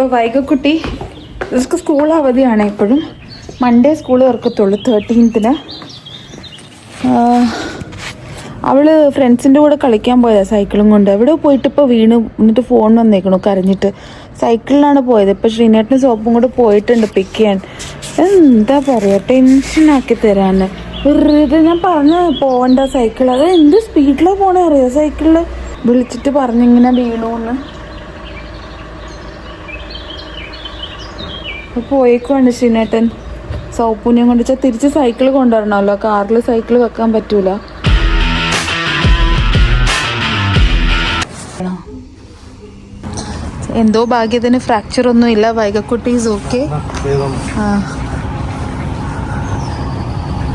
ഇപ്പോൾ വൈകക്കുട്ടി സ്കൂൾ അവധിയാണ് എപ്പോഴും. മൺഡേ സ്കൂൾ തുറക്കത്തുള്ളൂ 13th. അവള് ഫ്രണ്ട്സിൻ്റെ കൂടെ കളിക്കാൻ പോയതാണ് സൈക്കിളും കൊണ്ട്. എവിടെ പോയിട്ട് ഇപ്പോൾ വീണു, എന്നിട്ട് ഫോൺ വന്നേക്കണു കരഞ്ഞിട്ട്. സൈക്കിളിലാണ് പോയത്. ഇപ്പോൾ ശ്രീനേട്ടനും സോപ്പും കൂടെ പോയിട്ടുണ്ട് പിക്ക് ചെയ്യാൻ. എന്താ പറയുക, ടെൻഷനാക്കി തരാൻ. വെറുതെ ഞാൻ പറഞ്ഞ പോകണ്ട സൈക്കിൾ. അത് എന്ത് സ്പീഡിലാണ് പോണേ അറിയോ സൈക്കിളിൽ. വിളിച്ചിട്ട് പറഞ്ഞിങ്ങനെ വീണുന്ന്. പോയേക്കുവാണ് ശ്രീനേട്ടൻ. സോപ്പൂനെയും കൊണ്ടുവച്ചാൽ തിരിച്ച് സൈക്കിൾ കൊണ്ടുവരണമല്ലോ, കാറിൽ സൈക്കിൾ വെക്കാൻ പറ്റൂല. എന്തോ ഭാഗ്യത്തിന് ഫ്രാക്ചർ ഒന്നും ഇല്ല. വൈകക്കുട്ടി ഈസ് ഓക്കെ.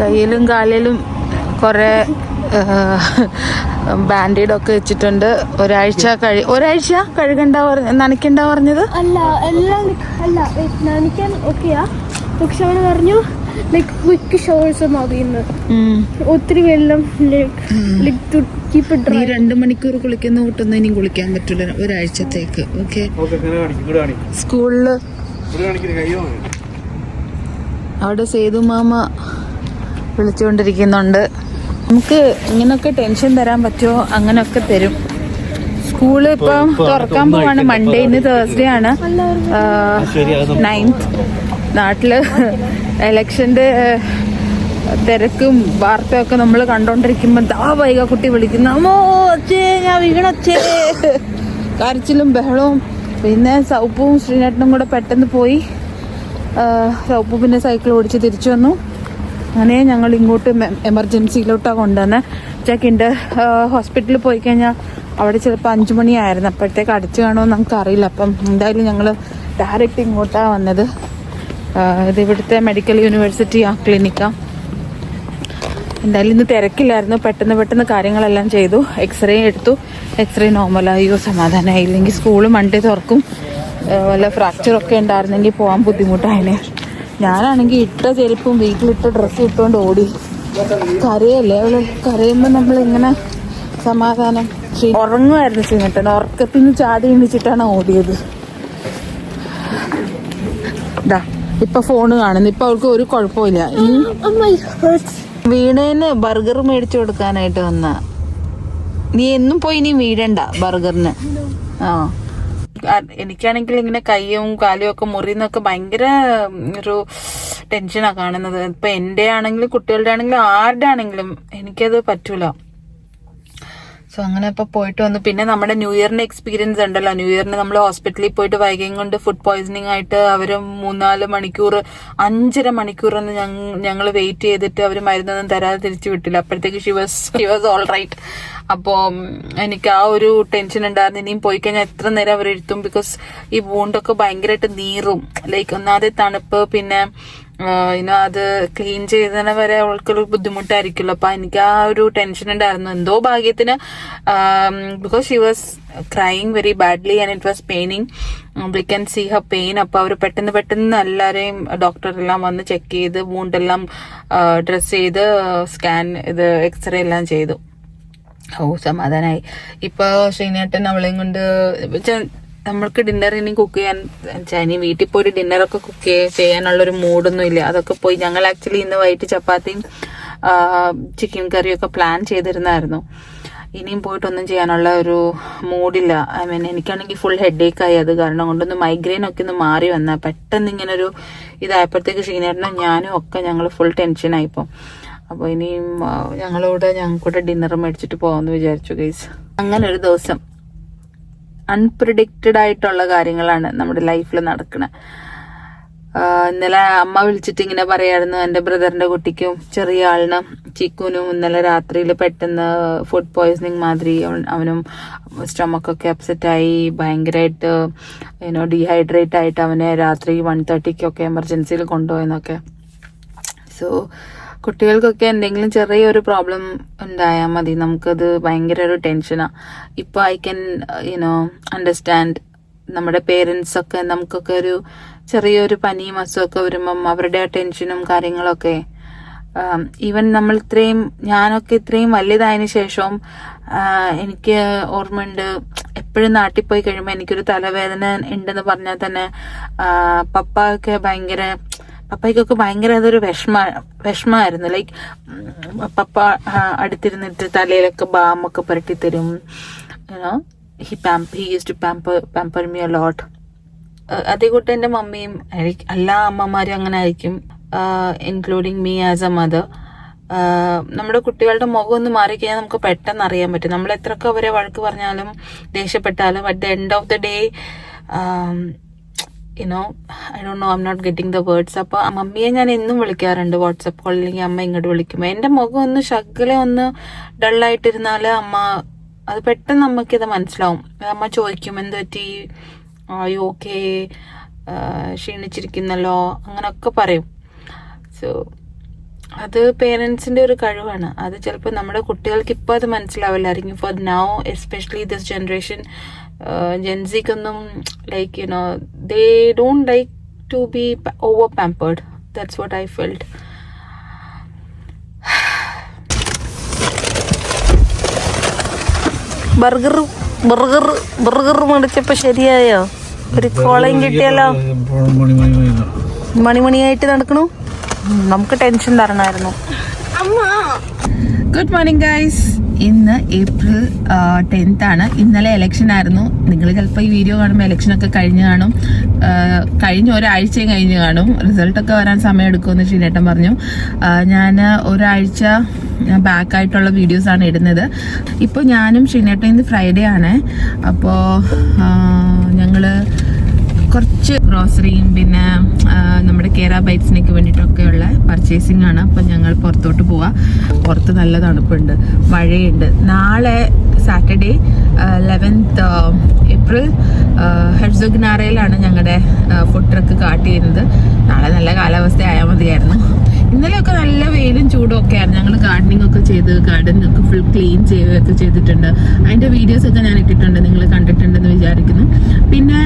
കയ്യിലും കാലിലും കുറേ ബാൻഡേഡൊക്കെ വെച്ചിട്ടുണ്ട്. ഒരാഴ്ച കഴുകണ്ട നനയ്ക്കണ്ട പറഞ്ഞത്. അല്ല എല്ലാം അല്ല നനയ്ക്കാൻ ഓക്കെയാ, പക്ഷെ അവന് പറഞ്ഞു ലൈക്ക് ക്വിക്ക് ഷവേഴ്സ് മതിയെന്ന്. ഒത്തിരി വെള്ളം 2 മണിക്കൂർ കുളിക്കുന്ന കൂട്ടൊന്നും ഇനി കുളിക്കാൻ പറ്റില്ല ഒരാഴ്ചത്തേക്ക്. ഓക്കെ. സ്കൂളില് അവിടെ സേതു മാമ വിളിച്ചുകൊണ്ടിരിക്കുന്നുണ്ട്. നമുക്ക് ഇങ്ങനൊക്കെ ടെൻഷൻ തരാൻ പറ്റുമോ? അങ്ങനെയൊക്കെ തരും. സ്കൂള് ഇപ്പം തുറക്കാൻ പോവാണ്. മൺഡേ, ഇന്ന് തേഴ്സ്ഡേ ആണ്, 9th. നാട്ടില് എലക്ഷന്റെ തിരക്കും വാർത്തയൊക്കെ നമ്മൾ കണ്ടോണ്ടിരിക്കുമ്പോ വൈകക്കുട്ടി വിളിക്കുന്നു, അമ്മോ അച്ഛേ ഞാൻ വീണച്ചേ. കരച്ചിലും ബഹളവും. പിന്നെ സൗപ്പും ശ്രീനേട്ടനും കൂടെ പെട്ടെന്ന് പോയി. സൗപ്പു പിന്നെ സൈക്കിൾ ഓടിച്ച് തിരിച്ചു വന്നു. അങ്ങനെ ഞങ്ങൾ ഇങ്ങോട്ട് എമർജൻസിയിലോട്ടാണ് കൊണ്ടുവന്നത്. ചെക്കിൻ്റെ ഹോസ്പിറ്റലിൽ പോയി കഴിഞ്ഞാൽ അവിടെ ചിലപ്പോൾ 5 മണിയായിരുന്നു. അപ്പോഴത്തേക്ക് അടച്ചു കാണുമെന്ന് നമുക്കറിയില്ല. അപ്പം എന്തായാലും ഞങ്ങൾ ഡയറക്റ്റ് ഇങ്ങോട്ടാണ് വന്നത്. ഇത് ഇവിടുത്തെ മെഡിക്കൽ യൂണിവേഴ്സിറ്റി ക്ലിനിക്കാണ്. എന്തായാലും ഇന്ന് തിരക്കില്ലായിരുന്നു. പെട്ടെന്ന് കാര്യങ്ങളെല്ലാം ചെയ്തു. എക്സ്റേ എടുത്തു. എക്സ്റേ നോർമലായോ, സമാധാനമായി. ഇല്ലെങ്കിൽ സ്കൂള് മൺഡേ തുറക്കും. വല്ല ഫ്രാക്ചറൊക്കെ ഉണ്ടായിരുന്നെങ്കിൽ പോകാൻ ബുദ്ധിമുട്ടായനെ. ഞാനാണെങ്കിൽ ഇട്ട ചെരുപ്പും വീട്ടിലിട്ട ഡ്രസ്സും ഇട്ടുകൊണ്ട് ഓടി. കരയല്ലേ അവള്. കരയുമ്പോൾ നമ്മളിങ്ങനെ സമാധാനം. ഉറങ്ങുമായിരുന്നു ശ്രീനേട്ടൻ. ഉറക്കത്തിൽ നിന്ന് ചാടി എണ്ണിച്ചിട്ടാണ് ഓടിയത്. ഇതാ ഇപ്പൊ ഫോണ് കാണുന്നു. ഇപ്പൊ അവൾക്ക് ഒരു കുഴപ്പമില്ല. വീണേന് ബർഗർ മേടിച്ചു കൊടുക്കാനായിട്ട് വന്ന. നീ എന്നും പോയി നീ വീഴണ്ട ബർഗറിന്. എനിക്കാണെങ്കിൽ ഇങ്ങനെ കയ്യും കാലും ഒക്കെ മുറിയുന്നൊക്കെ ഭയങ്കര ഒരു ടെൻഷനാണ് കാണുന്നത്. ഇപ്പൊ എന്റെ ആണെങ്കിലും കുട്ടികളുടെ ആണെങ്കിലും ആരുടെ ആണെങ്കിലും എനിക്കത് പറ്റൂല. സോ അങ്ങനെ ഇപ്പൊ പോയിട്ട് വന്നു. പിന്നെ നമ്മുടെ ന്യൂ ഇയറിന്റെ എക്സ്പീരിയൻസ് ഉണ്ടല്ലോ. ന്യൂ ഇയറിന് നമ്മൾ ഹോസ്പിറ്റലിൽ പോയിട്ട് വൈകിയും കൊണ്ട് ഫുഡ് പോയിസണിങ് ആയിട്ട് അവർ 3-4 മണിക്കൂർ 5.5 മണിക്കൂറൊന്നും ഞങ്ങൾ വെയിറ്റ് ചെയ്തിട്ട് അവർ മരുന്നൊന്നും തരാതെ തിരിച്ചു വിട്ടില്ല. അപ്പോഴത്തേക്ക് ഷി വാസ് ഓൾ റൈറ്റ്. അപ്പോൾ എനിക്ക് ആ ഒരു ടെൻഷൻ ഉണ്ടായിരുന്നു. ഇനിയും പോയി കഴിഞ്ഞാൽ എത്ര നേരം അവർ ഇരുത്തും. ബിക്കോസ് ഈ വൂണ്ടൊക്കെ ഭയങ്കരമായിട്ട് നീറും. ലൈക്ക് ഒന്നാമത് തണുപ്പ്, പിന്നെ അത് ക്ലീൻ ചെയ്തതിന് വരെ അവൾക്കൊരു ബുദ്ധിമുട്ടായിരിക്കുമല്ലോ. അപ്പൊ എനിക്ക് ആ ഒരു ടെൻഷൻ ഉണ്ടായിരുന്നു. എന്തോ ഭാഗ്യത്തിന് because she was crying very badly and it was paining. We can see her pain. അപ്പൊ അവർ പെട്ടെന്ന് എല്ലാവരെയും ഡോക്ടറെല്ലാം വന്ന് ചെക്ക് ചെയ്ത് വൂണ്ടെല്ലാം ഡ്രസ് ചെയ്ത് സ്കാൻ എക്സ്റേ എല്ലാം ചെയ്തു. സമാധാനായി. ഇപ്പൊ ശ്രീനേട്ടൻ അവളെയും കൊണ്ട് നമ്മൾക്ക് ഡിന്നർ ഇനി കുക്ക് ചെയ്യാൻ ഇനി വീട്ടിൽ പോയിട്ട് ഡിന്നറൊക്കെ കുക്ക് ചെയ്യാനുള്ളൊരു മൂഡൊന്നും ഇല്ല. അതൊക്കെ പോയി ഞങ്ങൾ ആക്ച്വലി ഇന്ന് വൈകിട്ട് ചപ്പാത്തിയും ചിക്കൻ കറിയൊക്കെ പ്ലാൻ ചെയ്തിരുന്നായിരുന്നു. ഇനിയും പോയിട്ടൊന്നും ചെയ്യാനുള്ള ഒരു മൂഡില്ല. എനിക്കാണെങ്കിൽ ഫുൾ ഹെഡേക്കായി. അത് കാരണം കൊണ്ടൊന്ന് മൈഗ്രെയിൻ ഒക്കെ ഒന്ന് മാറി വന്നാൽ പെട്ടെന്ന് ഇങ്ങനൊരു ഇതായപ്പോഴത്തേക്ക് ശ്രീനേട്ടനും ഞാനും ഒക്കെ ഞങ്ങൾ ഫുൾ ടെൻഷനായിപ്പോൾ. അപ്പോൾ ഇനിയും ഞങ്ങൾക്കൂടെ ഡിന്നർ മേടിച്ചിട്ട് പോകാമെന്ന് വിചാരിച്ചു ഗൈസ്. അങ്ങനെ ഒരു ദിവസം അൺപ്രിഡിക്റ്റഡ് ആയിട്ടുള്ള കാര്യങ്ങളാണ് നമ്മുടെ ലൈഫിൽ നടക്കുന്നത്. ഇന്നലെ അമ്മ വിളിച്ചിട്ട് ഇങ്ങനെ പറയായിരുന്നു, എൻ്റെ ബ്രദറിന്റെ കുട്ടിക്കും ചെറിയ ആളിനും ചിക്കുനും ഇന്നലെ രാത്രിയിൽ പെട്ടെന്ന് ഫുഡ് പോയ്സണിങ് മാതിരി അവനും സ്റ്റൊമക്കൊക്കെ അപ്സെറ്റായി ഭയങ്കരമായിട്ട് ഡീഹൈഡ്രേറ്റ് ആയിട്ട് അവനെ രാത്രി 1:30 എമർജൻസിയിൽ കൊണ്ടുപോയെന്നൊക്കെ. സോ കുട്ടികൾക്കൊക്കെ എന്തെങ്കിലും ചെറിയൊരു പ്രോബ്ലം ഉണ്ടായാൽ മതി, നമുക്കത് ഭയങ്കര ഒരു ടെൻഷനാണ്. ഇപ്പോൾ ഐ ക്യാൻ അണ്ടർസ്റ്റാൻഡ് നമ്മുടെ പേരൻസ് ഒക്കെ. നമുക്കൊക്കെ ഒരു ചെറിയൊരു പനിയും അസുഖമൊക്കെ വരുമ്പം അവരുടെ ടെൻഷനും കാര്യങ്ങളൊക്കെ ഈവൻ ഞാനൊക്കെ ഇത്രയും വലുതായതിനു ശേഷവും എനിക്ക് ഓർമ്മയുണ്ട് എപ്പോഴും നാട്ടിൽ പോയി കഴിയുമ്പോൾ എനിക്കൊരു തലവേദന ഉണ്ടെന്ന് പറഞ്ഞാൽ തന്നെ പപ്പയ്ക്കൊക്കെ ഭയങ്കര അതൊരു വിഷമമായിരുന്നു. ലൈക്ക് പപ്പ അടുത്തിരുന്നിട്ട് തലയിലൊക്കെ ബാമൊക്കെ പുരട്ടി തരും. he used to pamper me a lot. അതേകൂട്ട് എൻ്റെ മമ്മിയും എല്ലാ അമ്മമാരും അങ്ങനെ ആയിരിക്കും, including me as A mother. നമ്മുടെ കുട്ടികളുടെ മുഖം ഒന്ന് മാറിക്കഴിഞ്ഞാൽ നമുക്ക് പെട്ടെന്ന് അറിയാൻ പറ്റും. നമ്മൾ എത്രയൊക്കെ അവരെ വഴക്ക് പറഞ്ഞാലും ദേഷ്യപ്പെട്ടാലും at the end of the day I don't know, I'm not getting the words. അപ്പോൾ മമ്മിയെ ഞാൻ എന്നും വിളിക്കാറുണ്ട് വാട്സപ്പ് കോൾ, അല്ലെങ്കിൽ അമ്മ ഇങ്ങോട്ട് വിളിക്കുമ്പോൾ എൻ്റെ മുഖം ഒന്ന് ശകലം ഒന്ന് ഡള്ളായിട്ടിരുന്നാൽ അമ്മ അത് പെട്ടെന്ന് അമ്മയ്ക്കിത് മനസ്സിലാവും. അമ്മ ചോദിക്കും എന്ത് പറ്റി, ആയോ ഓക്കെ, ക്ഷീണിച്ചിരിക്കുന്നല്ലോ, അങ്ങനെയൊക്കെ പറയും. സോ അത് പേരൻസിൻ്റെ ഒരു കഴിവാണ്. അത് ചിലപ്പോൾ നമ്മുടെ കുട്ടികൾക്ക് ഇപ്പോൾ അത് മനസ്സിലാവില്ലായിരിക്കും. For now especially this generation, ജെൻസിക്കൊന്നും like they don't like to be over pampered. That's what I felt. Burger മേടിച്ചപ്പോ ശരിയായോ? ഒരു കോളയും കിട്ടിയല്ലോ. മണിമണിയായിട്ട് നടക്കണു. നമുക്ക് ടെൻഷൻ തരണമായിരുന്നു. Good morning guys. ഇന്ന് ഏപ്രിൽ 10th ആണ്. ഇന്നലെ ഇലക്ഷൻ ആയിരുന്നു. നിങ്ങൾ ചിലപ്പോൾ ഈ വീഡിയോ കാണുമ്പോൾ ഇലക്ഷനൊക്കെ കഴിഞ്ഞ് കാണും, കഴിഞ്ഞ ഒരാഴ്ചയും കഴിഞ്ഞ് കാണും. റിസൾട്ടൊക്കെ വരാൻ സമയം എടുക്കുമെന്ന് ഷീനേട്ടൻ പറഞ്ഞു. ഞാൻ ഒരാഴ്ച ബാക്കായിട്ടുള്ള വീഡിയോസാണ് ഇടുന്നത്. ഇപ്പോൾ ഞാനും ഷീനേട്ടൻ ഇന്ന് ഫ്രൈഡേ ആണ്. അപ്പോൾ ഞങ്ങൾ കുറച്ച് ഗ്രോസറിയും പിന്നെ നമ്മുടെ കേര ബൈറ്റ്സിനൊക്കെ വേണ്ടിയിട്ടൊക്കെയുള്ള പർച്ചേസിങ് ആണ്. അപ്പം ഞങ്ങൾ പുറത്തോട്ട് പോവാം. പുറത്ത് നല്ല തണുപ്പുണ്ട്, മഴയുണ്ട്. നാളെ സാറ്റർഡേ 11th ഏപ്രിൽ ഹെർസോഗ്നാരയിലാണ് ഞങ്ങളുടെ ഫുഡ് ട്രക്ക് കാട്ട് ചെയ്യുന്നത്. നാളെ നല്ല കാലാവസ്ഥ ആയാൽ മതിയായിരുന്നു. ഇന്നലെയൊക്കെ നല്ല വെയിലും ചൂടും ഒക്കെ ആയിരുന്നു. ഞങ്ങൾ ഗാർഡനിങ് ഒക്കെ ചെയ്ത് ഗാർഡനൊക്കെ ഫുൾ ക്ലീൻ ചെയ്യുകയൊക്കെ ചെയ്തിട്ടുണ്ട്. അതിൻ്റെ വീഡിയോസൊക്കെ ഞാൻ ഇട്ടിട്ടുണ്ട്, നിങ്ങൾ കണ്ടിട്ടുണ്ടെന്ന് വിചാരിക്കുന്നു. പിന്നെ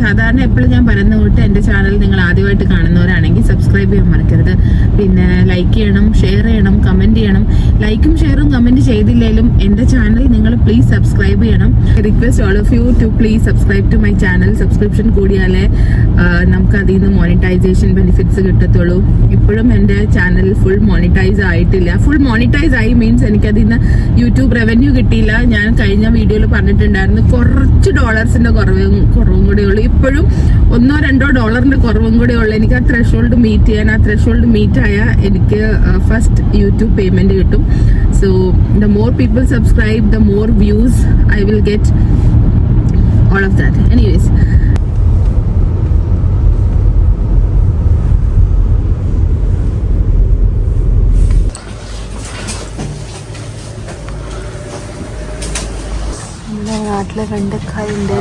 സാധാരണ എപ്പോഴും ഞാൻ പറയുന്ന കൂട്ട് എൻ്റെ ചാനൽ നിങ്ങൾ ആദ്യമായിട്ട് കാണുന്നവരാണെങ്കിൽ സബ്സ്ക്രൈബ് ചെയ്യാൻ മറക്കരുത്. പിന്നെ ലൈക്ക് ചെയ്യണം, ഷെയർ ചെയ്യണം, കമൻറ്റ് ചെയ്യണം. ലൈക്കും ഷെയറും കമൻറ്റ് ചെയ്തില്ലെങ്കിലും എൻ്റെ ചാനൽ നിങ്ങൾ പ്ലീസ് സബ്സ്ക്രൈബ് ചെയ്യണം. Request all of you to please subscribe to my channel. Subscription കൂടിയാലേ നമുക്ക് അതിൽ നിന്ന് മോണിറ്റൈസേഷൻ ബെനിഫിറ്റ്സ് കിട്ടത്തുള്ളൂ. ഇപ്പോഴും എൻ്റെ ചാനൽ ഫുൾ മോണിറ്റൈസ് ആയിട്ടില്ല. ഫുൾ മോണിറ്റൈസ് ആയി മീൻസ് എനിക്കതിൽ നിന്ന് യൂട്യൂബ് റവന്യൂ കിട്ടിയില്ല. ഞാൻ കഴിഞ്ഞ വീഡിയോയിൽ പറഞ്ഞിട്ടുണ്ടായിരുന്നു കുറച്ച് ഡോളേഴ്സിൻ്റെ കുറവും കൂടെ ഉള്ളൂ. ഇപ്പോഴും $1-2 കുറവും കൂടെ ഉള്ളു. എനിക്ക് ആ ത്രെഷോൾഡ് മീറ്റ് ചെയ്യാൻ, ആ ത്രെഷോൾഡ് മീറ്റ് ആയാൽ എനിക്ക് ഫസ്റ്റ് യൂട്യൂബ് പേയ്മെന്റ് കിട്ടും. So the more people subscribe, the more views I will get, all of that. Anyways, നമ്മുടെ നാട്ടിലെ വെണ്ടക്കായുണ്ട്.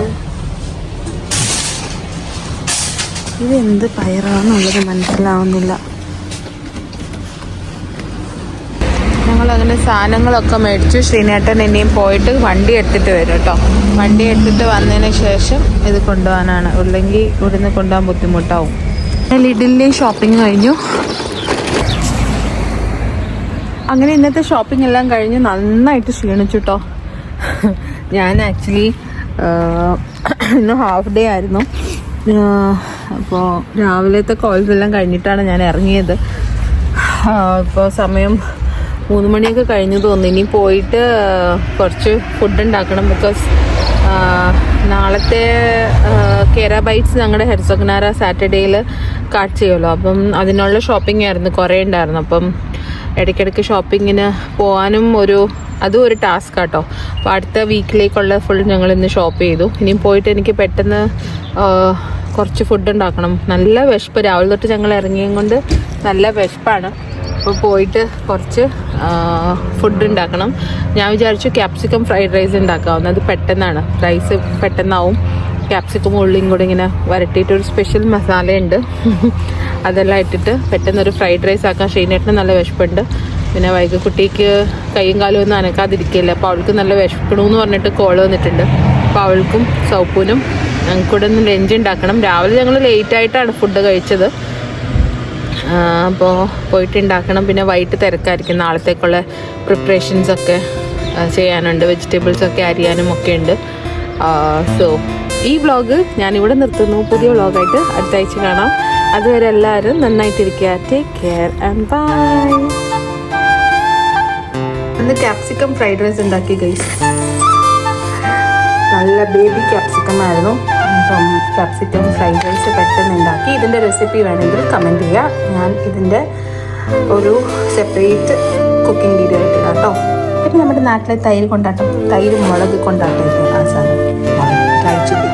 ഇതെന്ത് പയറാണെന്നുള്ളത് മനസ്സിലാവുന്നില്ല. ഞങ്ങളങ്ങനെ സാധനങ്ങളൊക്കെ മേടിച്ചു. ശ്രീനേട്ടൻ ഇനിയും പോയിട്ട് വണ്ടി എടുത്തിട്ട് വരും കേട്ടോ. വണ്ടി എടുത്തിട്ട് വന്നതിന് ശേഷം ഇത് കൊണ്ടുപോകാനാണ്, ഇല്ലെങ്കിൽ ഇവിടുന്ന് കൊണ്ടുപോകാൻ ബുദ്ധിമുട്ടാവും. ലിഡിലെ ഷോപ്പിംഗ് കഴിഞ്ഞു. അങ്ങനെ ഇന്നത്തെ ഷോപ്പിംഗ് എല്ലാം കഴിഞ്ഞ് നന്നായിട്ട് ക്ഷീണിച്ചു കേട്ടോ. ഞാൻ ആക്ച്വലി ഇന്ന് ഹാഫ് ഡേ ആയിരുന്നു. അപ്പോൾ രാവിലത്തെ കോൾസ് എല്ലാം കഴിഞ്ഞിട്ടാണ് ഞാൻ ഇറങ്ങിയത്. ഇപ്പോൾ സമയം 3 മണിയൊക്കെ കഴിഞ്ഞു തോന്നുന്നു. ഇനി പോയിട്ട് കുറച്ച് ഫുഡ് ഉണ്ടാക്കണം. ബിക്കോസ് നാളത്തെ കേര ബൈറ്റ്സ് ഞങ്ങളുടെ ഹെർസോഗ്നാര സാറ്റർഡേയിൽ കാട്ട് ചെയ്യുമല്ലോ. അപ്പം അതിനുള്ള ഷോപ്പിംഗ് ആയിരുന്നു, കുറേ ഉണ്ടായിരുന്നു. അപ്പം ഇടയ്ക്കിടയ്ക്ക് ഷോപ്പിങ്ങിന് പോകാനും അതും ഒരു ടാസ്ക് ആട്ടോ. അപ്പോൾ അടുത്ത വീക്കിലേക്കുള്ള ഫുൾ ഞങ്ങൾ ഇന്ന് ഷോപ്പ് ചെയ്തു. ഇനിയും പോയിട്ട് എനിക്ക് പെട്ടെന്ന് കുറച്ച് ഫുഡ് ഉണ്ടാക്കണം. നല്ല വിശപ്പ്, രാവിലെ തൊട്ട് ഞങ്ങൾ ഇറങ്ങിയത് കൊണ്ട് നല്ല വിശപ്പാണ്. അപ്പോൾ പോയിട്ട് കുറച്ച് ഫുഡ് ഉണ്ടാക്കണം. ഞാൻ വിചാരിച്ചു ക്യാപ്സിക്കം ഫ്രൈഡ് റൈസ് ഉണ്ടാക്കാവുന്നത്. അത് പെട്ടെന്നാണ്, റൈസ് പെട്ടെന്നാവും. ക്യാപ്സിക്കം ഉള്ളിയും കൂടെ ഇങ്ങനെ വരട്ടിയിട്ടൊരു സ്പെഷ്യൽ മസാലയുണ്ട്, അതെല്ലാം ഇട്ടിട്ട് പെട്ടെന്നൊരു ഫ്രൈഡ് റൈസ് ആക്കാൻ. ഷെയ്നേട്ടിന് നല്ല വിശപ്പുണ്ട്. പിന്നെ വൈകുകുട്ടിക്ക് കൈയും കാലും ഒന്നും അനക്കാതിരിക്കില്ല. അപ്പോൾ അവൾക്ക് നല്ല വിശക്കണമെന്ന് പറഞ്ഞിട്ട് കോൾ വന്നിട്ടുണ്ട്. അപ്പോൾ അവൾക്കും സൗപ്പൂനും ഞങ്ങൾക്കൂടെ ഒന്ന് ലഞ്ച് ഉണ്ടാക്കണം. രാവിലെ ഞങ്ങൾ ലേറ്റായിട്ടാണ് ഫുഡ് കഴിച്ചത്. അപ്പോൾ പോയിട്ട് ഉണ്ടാക്കണം. പിന്നെ വൈകിട്ട് തിരക്കായിരിക്കും നാളത്തേക്കുള്ള പ്രിപ്പറേഷൻസൊക്കെ. ചെയ്യാനുണ്ട്, വെജിറ്റബിൾസൊക്കെ അരിയാനും ഒക്കെ ഉണ്ട്. സോ ഈ വ്ളോഗ് ഞാനിവിടെ നിർത്തുന്നു. പുതിയ വ്ളോഗായിട്ട് അടുത്ത ആഴ്ച കാണാം. അതുവരെ എല്ലാവരും നന്നായിട്ടിരിക്കുക. Take care and bye. ഇന്ന് ക്യാപ്സിക്കം ഫ്രൈഡ് റൈസ് ഉണ്ടാക്കി ഗൈസ്. നല്ല ബേബി ക്യാപ്സിക്കം ആയിരുന്നു. അപ്പം ക്യാപ്സിക്കം ഫ്രൈഡ് റൈസ് പെട്ടെന്ന് ഉണ്ടാക്കി. ഇതിൻ്റെ റെസിപ്പി വേണമെങ്കിൽ കമൻറ്റ് ചെയ്യുക. ഞാൻ ഇതിൻ്റെ ഒരു സെപ്പറേറ്റ് കുക്കിംഗ് വീഡിയോ ആയിട്ട് കേട്ടോ. പിന്നെ നമ്മുടെ നാട്ടിലെ തൈര് കൊണ്ടാട്ടം, തൈര് മുളക് കൊണ്ടാട്ടം ആ സാധനം ട്രൈ ചെയ്തു.